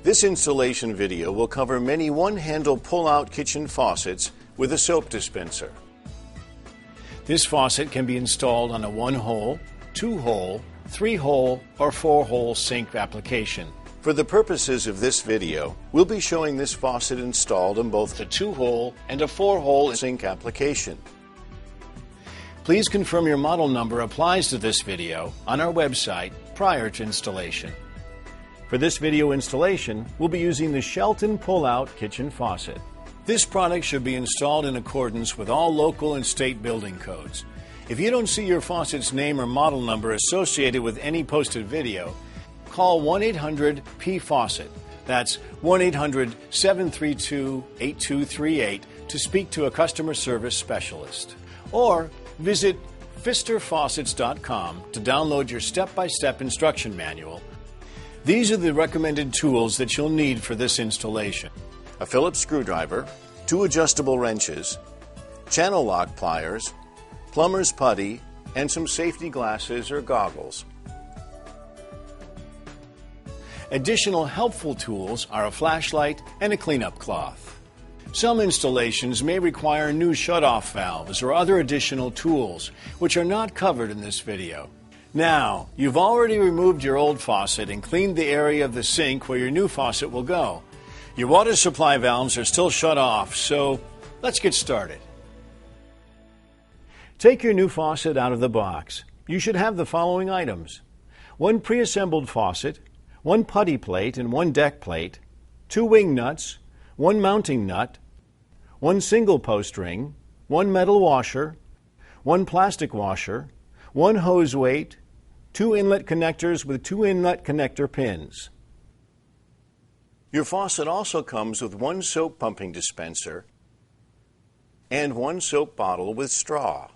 This installation video will cover many one-handle pull-out kitchen faucets with a soap dispenser. This faucet can be installed on a 1-hole, 2-hole, 3-hole, or 4-hole sink application. For the purposes of this video, we'll be showing this faucet installed on both the 2-hole and a 4-hole sink application. Please confirm your model number applies to this video on our website prior to installation. For this video installation, we'll be using the Shelton pull-out kitchen faucet. This product should be installed in accordance with all local and state building codes. If you don't see your faucet's name or model number associated with any posted video, call 1-800-P-FAUCET. That's 1-800-732-8238 to speak to a customer service specialist. Or visit PfisterFaucets.com to download your step-by-step instruction manual. These are the recommended tools that you'll need for this installation: a Phillips screwdriver, 2 adjustable wrenches, channel lock pliers, plumber's putty, and some safety glasses or goggles. Additional helpful tools are a flashlight and a cleanup cloth. Some installations may require new shutoff valves or other additional tools, which are not covered in this video. Now, you've already removed your old faucet and cleaned the area of the sink where your new faucet will go. Your water supply valves are still shut off, so let's get started. Take your new faucet out of the box. You should have the following items: 1 pre-assembled faucet, 1 putty plate and 1 deck plate, 2 wing nuts, 1 mounting nut, 1 single post ring, 1 metal washer, 1 plastic washer, 1 hose weight, 2 inlet connectors with 2 inlet connector pins. Your faucet also comes with 1 soap pumping dispenser and 1 soap bottle with straw.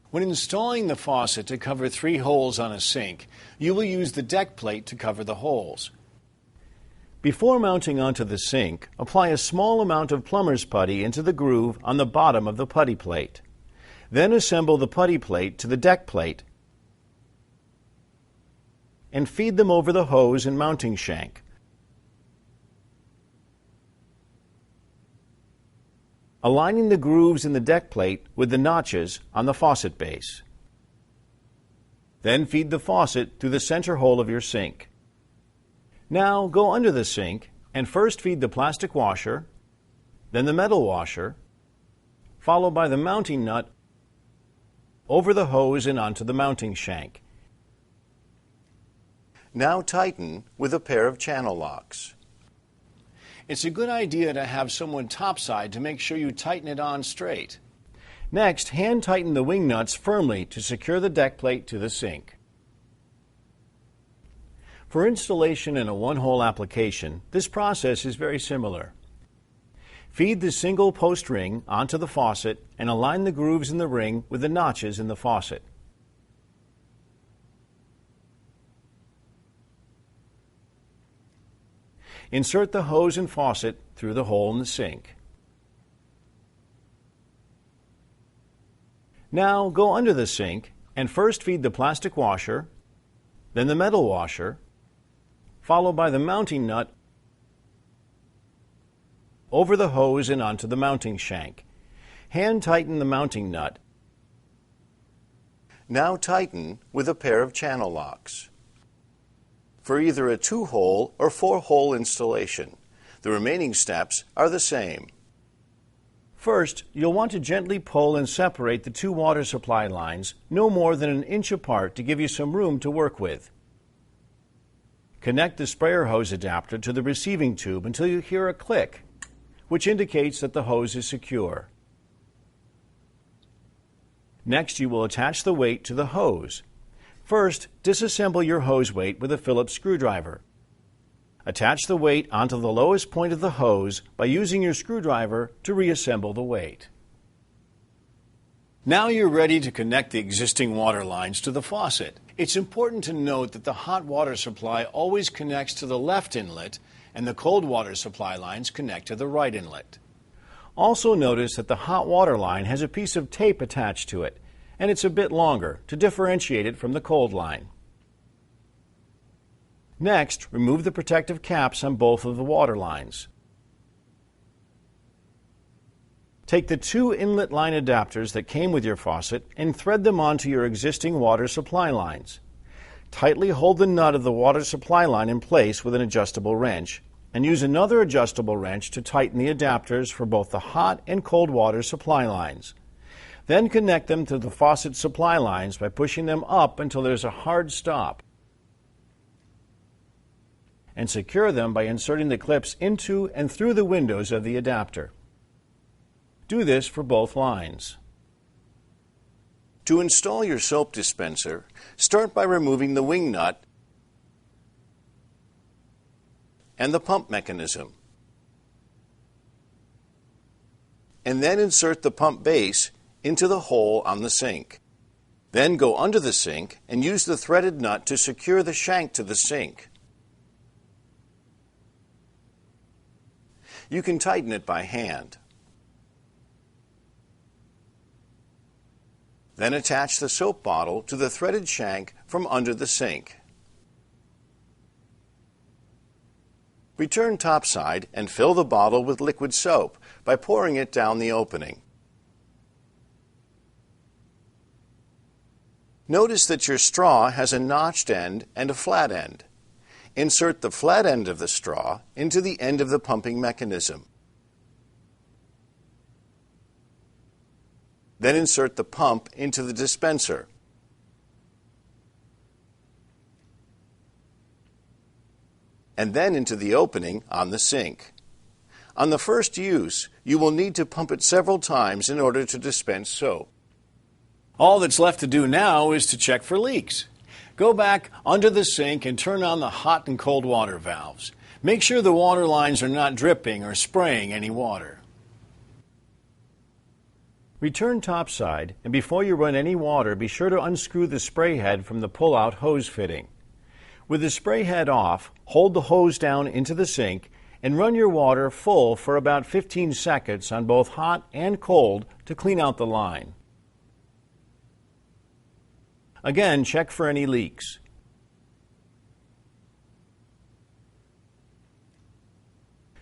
When installing the faucet to cover 3 holes on a sink, you will use the deck plate to cover the holes. Before mounting onto the sink, apply a small amount of plumber's putty into the groove on the bottom of the putty plate. Then assemble the putty plate to the deck plate and feed them over the hose and mounting shank. Aligning the grooves in the deck plate with the notches on the faucet base. Then feed the faucet through the center hole of your sink. Now go under the sink and first feed the plastic washer, then the metal washer, followed by the mounting nut over the hose and onto the mounting shank. Now tighten with a pair of channel locks. It's a good idea to have someone topside to make sure you tighten it on straight. Next, hand tighten the wing nuts firmly to secure the deck plate to the sink. For installation in a 1-hole application, this process is very similar. Feed the single post ring onto the faucet and align the grooves in the ring with the notches in the faucet. Insert the hose and faucet through the hole in the sink. Now go under the sink and first feed the plastic washer, then the metal washer, followed by the mounting nut over the hose and onto the mounting shank. Hand tighten the mounting nut. Now tighten with a pair of channel locks. For either a 2-hole or 4-hole installation, the remaining steps are the same. First, you'll want to gently pull and separate the 2 water supply lines no more than 1 inch apart to give you some room to work with. Connect the sprayer hose adapter to the receiving tube until you hear a click, which indicates that the hose is secure. Next, you will attach the weight to the hose. First, disassemble your hose weight with a Phillips screwdriver. Attach the weight onto the lowest point of the hose by using your screwdriver to reassemble the weight. Now you're ready to connect the existing water lines to the faucet. It's important to note that the hot water supply always connects to the left inlet and the cold water supply lines connect to the right inlet. Also notice that the hot water line has a piece of tape attached to it, and it's a bit longer to differentiate it from the cold line. Next, remove the protective caps on both of the water lines. Take the 2 inlet line adapters that came with your faucet and thread them onto your existing water supply lines. Tightly hold the nut of the water supply line in place with an adjustable wrench, and use another adjustable wrench to tighten the adapters for both the hot and cold water supply lines. Then connect them to the faucet supply lines by pushing them up until there's a hard stop, and secure them by inserting the clips into and through the windows of the adapter. Do this for both lines. To install your soap dispenser, start by removing the wing nut and the pump mechanism, and then insert the pump base into the hole on the sink. Then go under the sink and use the threaded nut to secure the shank to the sink. You can tighten it by hand. Then attach the soap bottle to the threaded shank from under the sink. Return topside and fill the bottle with liquid soap by pouring it down the opening. Notice that your straw has a notched end and a flat end. Insert the flat end of the straw into the end of the pumping mechanism. Then insert the pump into the dispenser. And then into the opening on the sink. On the first use, you will need to pump it several times in order to dispense soap. All that's left to do now is to check for leaks. Go back under the sink and turn on the hot and cold water valves. Make sure the water lines are not dripping or spraying any water. Return topside, and before you run any water, be sure to unscrew the spray head from the pull-out hose fitting. With the spray head off, hold the hose down into the sink and run your water full for about 15 seconds on both hot and cold to clean out the line. Again, check for any leaks.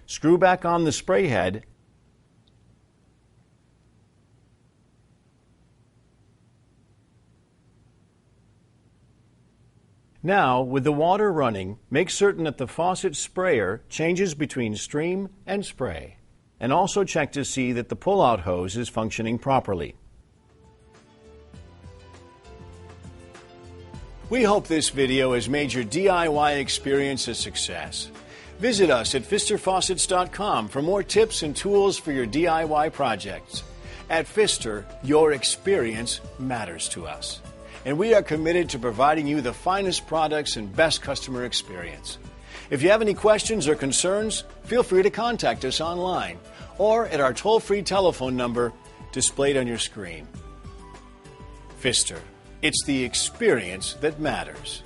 Screw back on the spray head . Now, with the water running, make certain that the faucet sprayer changes between stream and spray, and also check to see that the pull-out hose is functioning properly. We hope this video has made your DIY experience a success. Visit us at PfisterFaucets.com for more tips and tools for your DIY projects. At Pfister, your experience matters to us, and we are committed to providing you the finest products and best customer experience. If you have any questions or concerns, feel free to contact us online or at our toll-free telephone number displayed on your screen. Pfister, it's the experience that matters.